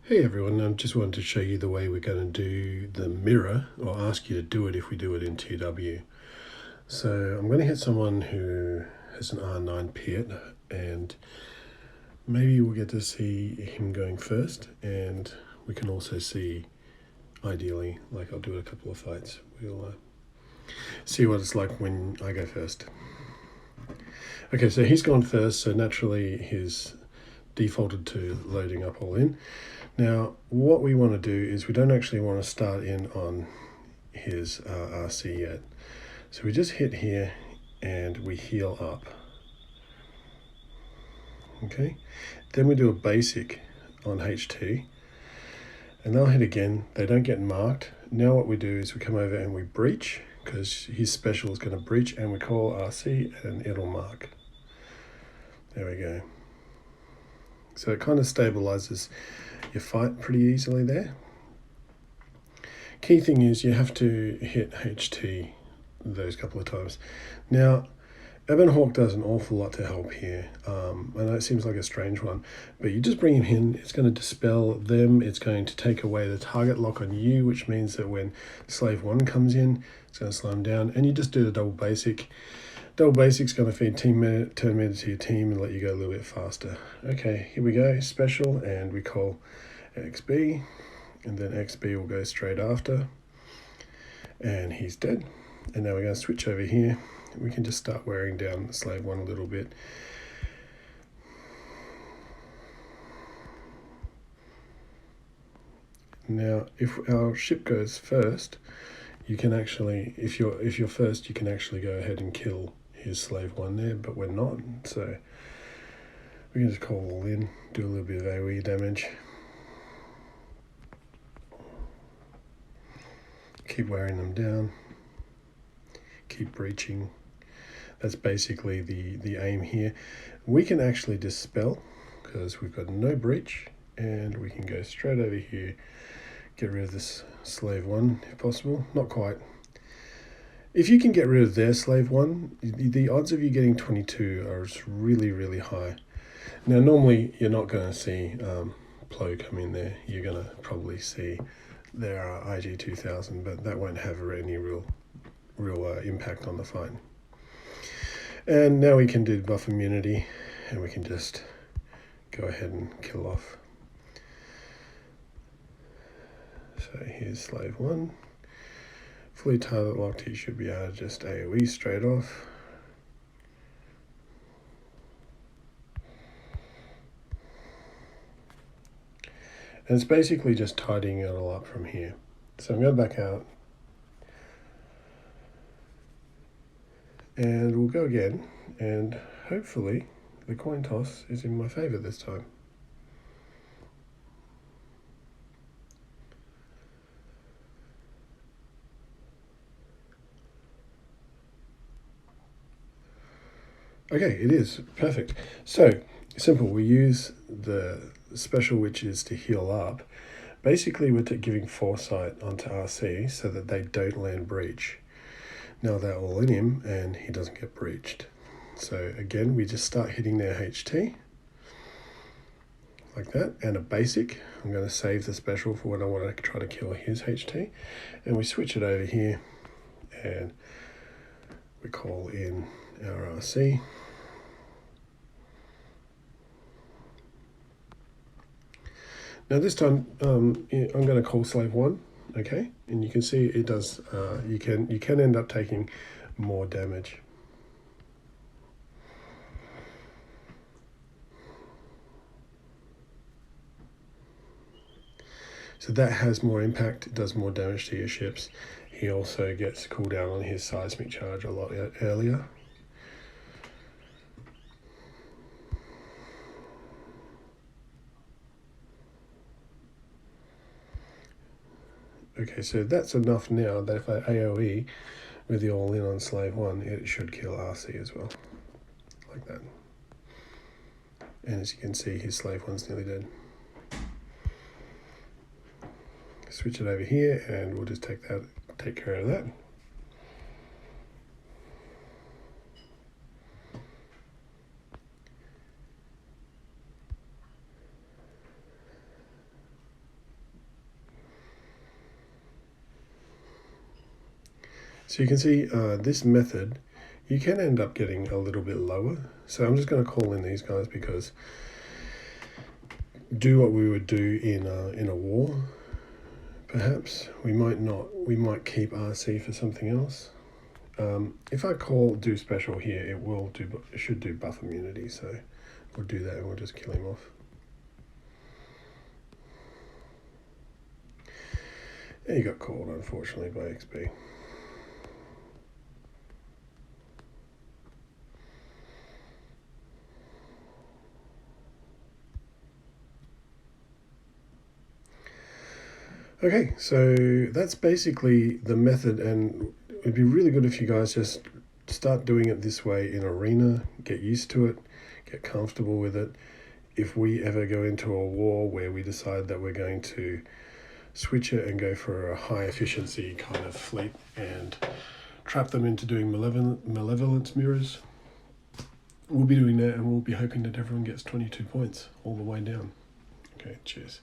Hey everyone, I just wanted to show you the way we're going to do the mirror, or ask you to do it if we do it in 2W. So I'm going to hit someone who has an R9 pit, and maybe we'll get to see him going first, and we can also see, ideally, like I'll do a couple of fights, we'll see what it's like when I go first. Okay, so he's gone first, so naturally he's defaulted to loading up all in. Now, what we want to do is we don't actually want to start in on his RC yet. So we just hit here and we heal up. Okay, then we do a basic on HT and they'll hit again. They don't get marked. Now what we do is we come over and we breach, because his special is going to breach, and we call RC and it'll mark. There we go. So it kind of stabilizes your fight pretty easily there. Key thing is you have to hit HT those couple of times. Now, Ebon Hawk does an awful lot to help here. I know it seems like a strange one, but you just bring him in, it's going to dispel them, it's going to take away the target lock on you, which means that when Slave 1 comes in, it's going to slow him down, and you just do the double basic. Double basic's going to feed turn meter to your team and let you go a little bit faster. Okay, here we go, special, and we call XB, and then XB will go straight after, and he's dead. And now we're going to switch over here. We can just start wearing down the Slave 1 a little bit. Now, if our ship goes first, you can actually, if you're first, you can actually go ahead and kill his Slave 1 there, but we're not, so we can just call all in, do a little bit of AoE damage. Keep wearing them down. Keep breaching. That's basically the aim here. We can actually dispel because we've got no breach, and we can go straight over here, get rid of this Slave 1 if possible. Not quite. If you can get rid of their Slave 1, the odds of you getting 22 are really, really high. Now, normally you're not going to see Plo come in there. You're going to probably see their IG-2000, but that won't have any real impact on the fight. And now we can do buff immunity, and we can just go ahead and kill off. So here's Slave 1. Fully target locked, he should be able to just AoE straight off. And it's basically just tidying it all up from here. So I'm going back out. And we'll go again, and hopefully the coin toss is in my favor this time. Okay, it is. Perfect. So, simple. We use the special, which is to heal up. Basically, we're giving foresight onto RC so that they don't land breach. Now they're all in him, and he doesn't get breached. So again, we just start hitting their HT. Like that, and a basic. I'm going to save the special for when I want to try to kill his HT. And we switch it over here, and we call in our RC. Now this time, I'm going to call Slave 1, okay? And you can see it does, you can end up taking more damage. So that has more impact, it does more damage to your ships. He also gets cooldown on his seismic charge a lot earlier. Okay, so that's enough now that if I AoE with the all-in on Slave 1, it should kill RC as well. Like that. And as you can see, his Slave 1's nearly dead. Switch it over here, and we'll just take care of that. So you can see this method, you can end up getting a little bit lower. So I'm just going to call in these guys because do what we would do in a war. Perhaps we might not. We might keep RC for something else. If I do special here, it should do buff immunity. So we'll do that and we'll just kill him off. And he got called, unfortunately, by XP. Okay, so that's basically the method, and it'd be really good if you guys just start doing it this way in Arena, get used to it, get comfortable with it. If we ever go into a war where we decide that we're going to switch it and go for a high efficiency kind of fleet and trap them into doing malevolence mirrors, we'll be doing that, and we'll be hoping that everyone gets 22 points all the way down. Okay, cheers.